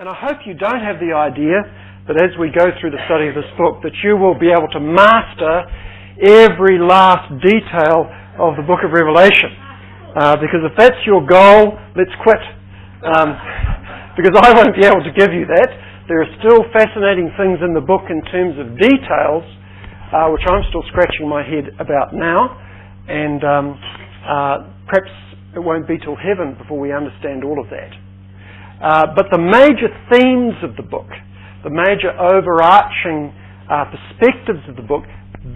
And I hope you don't have the idea that as we go through the study of this book that you will be able to master every last detail of the book of Revelation. Because if that's your goal, let's quit. Because I won't be able to give you that. There are still fascinating things in the book in terms of details, which I'm still scratching my head about now. And perhaps it won't be till heaven before we understand all of that. But the major themes of the book, the major overarching perspectives of the book,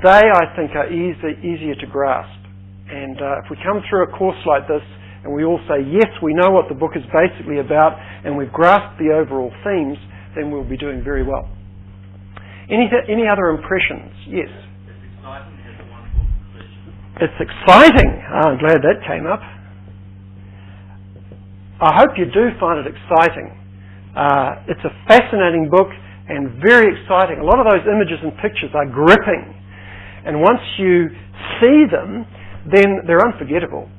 they, I think, are easier to grasp. And if we come through a course like this and we all say, yes, we know what the book is basically about and we've grasped the overall themes, then we'll be doing very well. Any other impressions? Yes? It's exciting. It's a wonderful conclusion. It's exciting. I'm glad that came up. I hope you do find it exciting. It's a fascinating book and very exciting. A lot of those images and pictures are gripping. And once you see them, then they're unforgettable.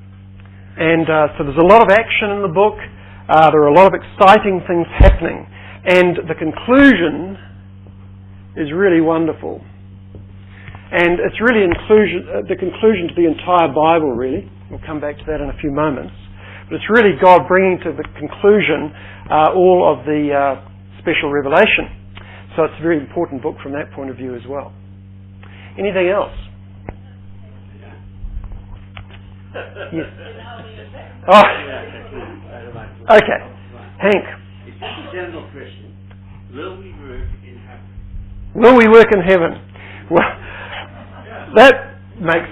And so there's a lot of action in the book. There are a lot of exciting things happening. And the conclusion is really wonderful. And it's really the conclusion to the entire Bible, really. We'll come back to that in a few moments. But it's really God bringing to the conclusion all of the special revelation. So it's a very important book from that point of view as well. Anything else? Yes. Oh. Okay. Hank. It's just a general question. Will we work in heaven? Will we work in heaven? Well, that makes...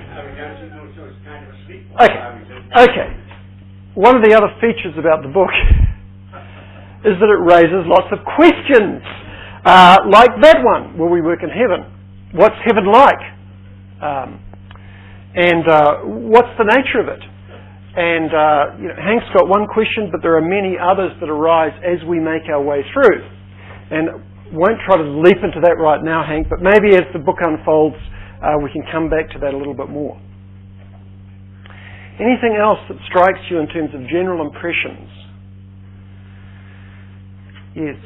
Okay. One of the other features about the book is that it raises lots of questions. Like that one. Will we work in heaven? What's heaven like? And what's the nature of it? And Hank's got one question, but there are many others that arise as we make our way through. And won't try to leap into that right now, Hank, but maybe as the book unfolds, we can come back to that a little bit more. Anything else that strikes you in terms of general impressions? Yes.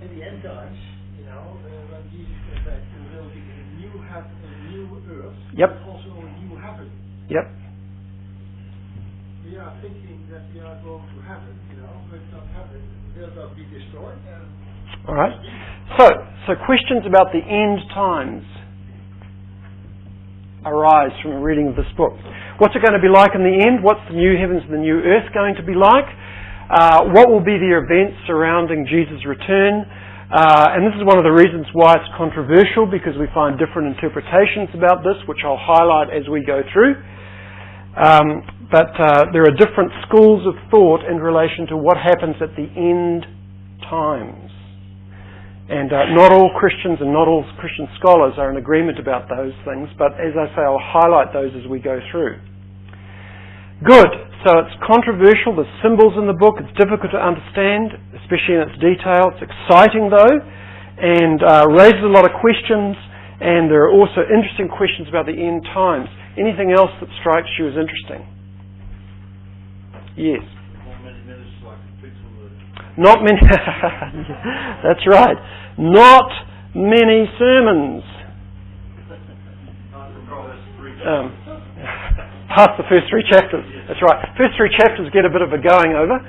In the end times, when Jesus comes back, there will be a new heaven, a new earth, yep. But also a new heaven. Yep. We are thinking that we are going to heaven, but not heaven. Will not be destroyed. All right. So questions about the end times arise from a reading of this book. What's it going to be like in the end? What's the new heavens and the new earth going to be like? What will be the events surrounding Jesus' return? And this is one of the reasons why it's controversial, because we find different interpretations about this, which I'll highlight as we go through. But there are different schools of thought in relation to what happens at the end times. And not all Christians and not all Christian scholars are in agreement about those things, but as I say, I'll highlight those as we go through. Good. So it's controversial. There's symbols in the book. It's difficult to understand, especially in its detail. It's exciting, though, and raises a lot of questions, and there are also interesting questions about the end times. Anything else that strikes you as interesting? Yes. Not many. That's right. Not many sermons. Past the first 3 chapters. That's right. First 3 chapters get a bit of a going over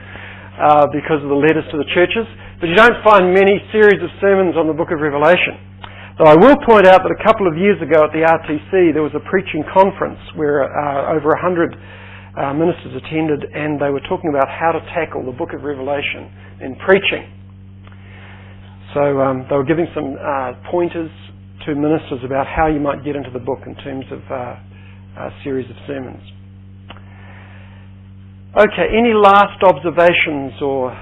because of the letters to the churches, but you don't find many series of sermons on the book of Revelation. Though I will point out that a couple of years ago at the RTC there was a preaching conference where over 100 ministers attended, and they were talking about how to tackle the book of Revelation in preaching. So they were giving some pointers to ministers about how you might get into the book in terms of a series of sermons. Okay, any last observations or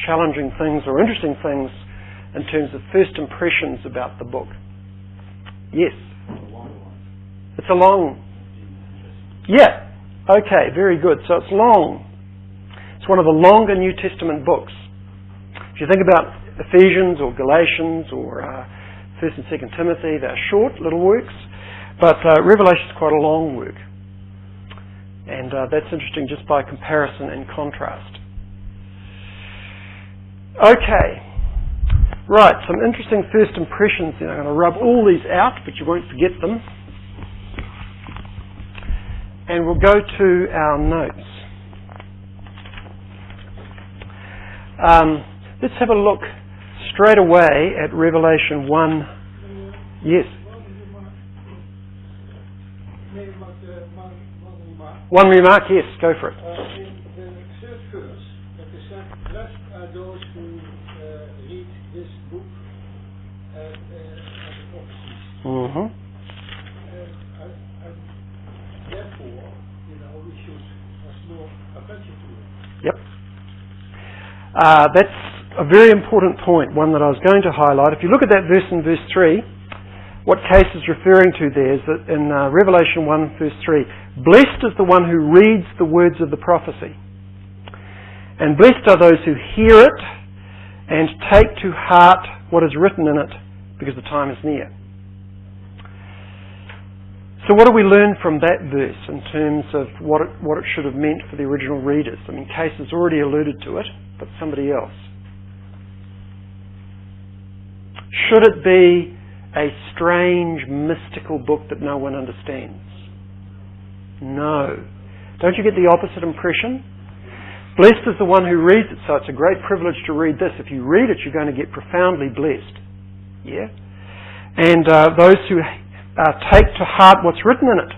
challenging things or interesting things in terms of first impressions about the book? Yes? It's a long... Yeah. Okay, very good. So it's long. It's one of the longer New Testament books. If you think about Ephesians or Galatians or 1st and 2nd Timothy, they're short little works, but Revelation is quite a long work. And that's interesting just by comparison and contrast. Okay. Right, some interesting first impressions there. I'm going to rub all these out, but you won't forget them. And we'll go to our notes. Let's have a look straight away at Revelation 1. Yes. One remark, yes, go for it. In the third verse, it is said, blessed are those who read this book and the prophecies. Mm-hmm. Therefore, we should have more attention to it. Yep. That's a very important point, one that I was going to highlight. If you look at that verse in verse 3, what case is referring to there is that in Revelation 1 verse 3, blessed is the one who reads the words of the prophecy. And blessed are those who hear it and take to heart what is written in it, because the time is near. So what do we learn from that verse in terms of what it should have meant for the original readers? I mean, Case has already alluded to it, but somebody else. Should it be a strange, mystical book that no one understands? No. Don't you get the opposite impression? Blessed is the one who reads it, so it's a great privilege to read this. If you read it, you're going to get profoundly blessed. Yeah? And those who take to heart what's written in it.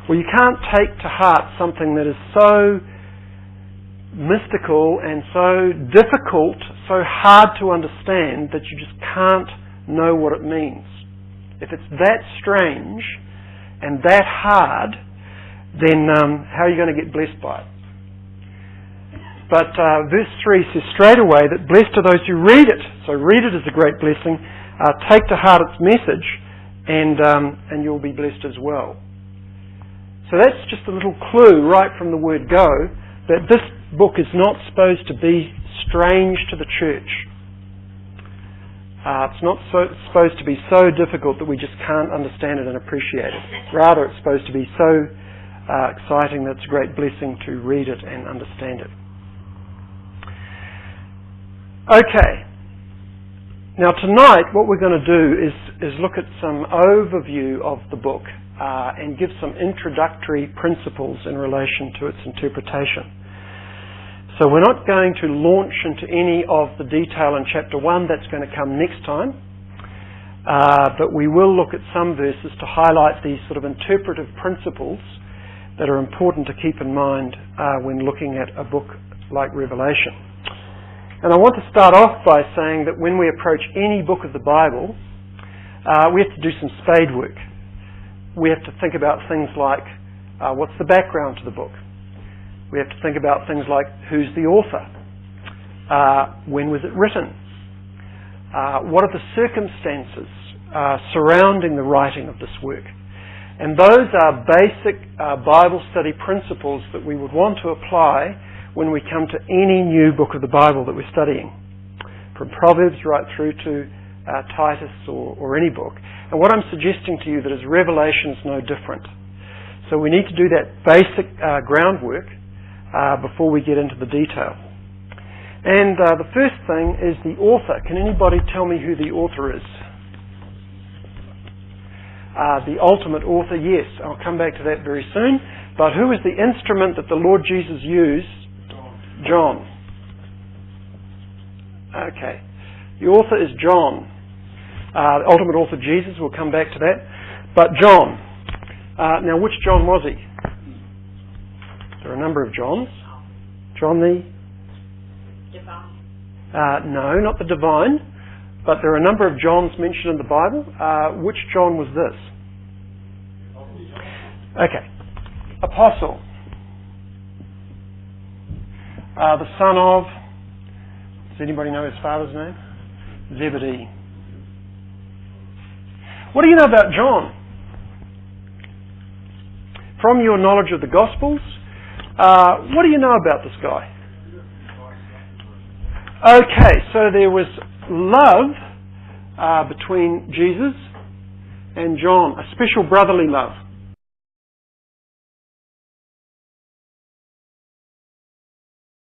Well, you can't take to heart something that is so mystical and so difficult, so hard to understand that you just can't know what it means. If it's that strange and that hard, then how are you going to get blessed by it? But verse 3 says straight away that blessed are those who read it. So read it as a great blessing. Take to heart its message, and you'll be blessed as well. So that's just a little clue right from the word go that this book is not supposed to be strange to the church. It's not supposed to be so difficult that we just can't understand it and appreciate it. Rather, it's supposed to be so exciting that it's a great blessing to read it and understand it. Okay. Now tonight what we're going to do is look at some overview of the book and give some introductory principles in relation to its interpretation. So we're not going to launch into any of the detail in chapter 1. That's going to come next time. But we will look at some verses to highlight these sort of interpretive principles that are important to keep in mind when looking at a book like Revelation. And I want to start off by saying that when we approach any book of the Bible, we have to do some spade work. We have to think about things like, what's the background to the book? We have to think about things like, who's the author? When was it written? What are the circumstances surrounding the writing of this work? And those are basic Bible study principles that we would want to apply when we come to any new book of the Bible that we're studying, from Proverbs right through to Titus or any book. And what I'm suggesting to you that is Revelation is no different. So we need to do that basic groundwork before we get into the detail. And the first thing is the author. Can anybody tell me who the author is? The ultimate author, yes. I'll come back to that very soon. But who is the instrument that the Lord Jesus used? John. Okay. The author is John. The ultimate author, Jesus. We'll come back to that. But John. Now, which John was he? There are a number of Johns. John the... Divine. No, not the divine. But there are a number of Johns mentioned in the Bible. Which John was this? Okay. Apostle. The son of... Does anybody know his father's name? Zebedee. What do you know about John? From your knowledge of the Gospels, what do you know about this guy? Okay, so there was love between Jesus and John, a special brotherly love.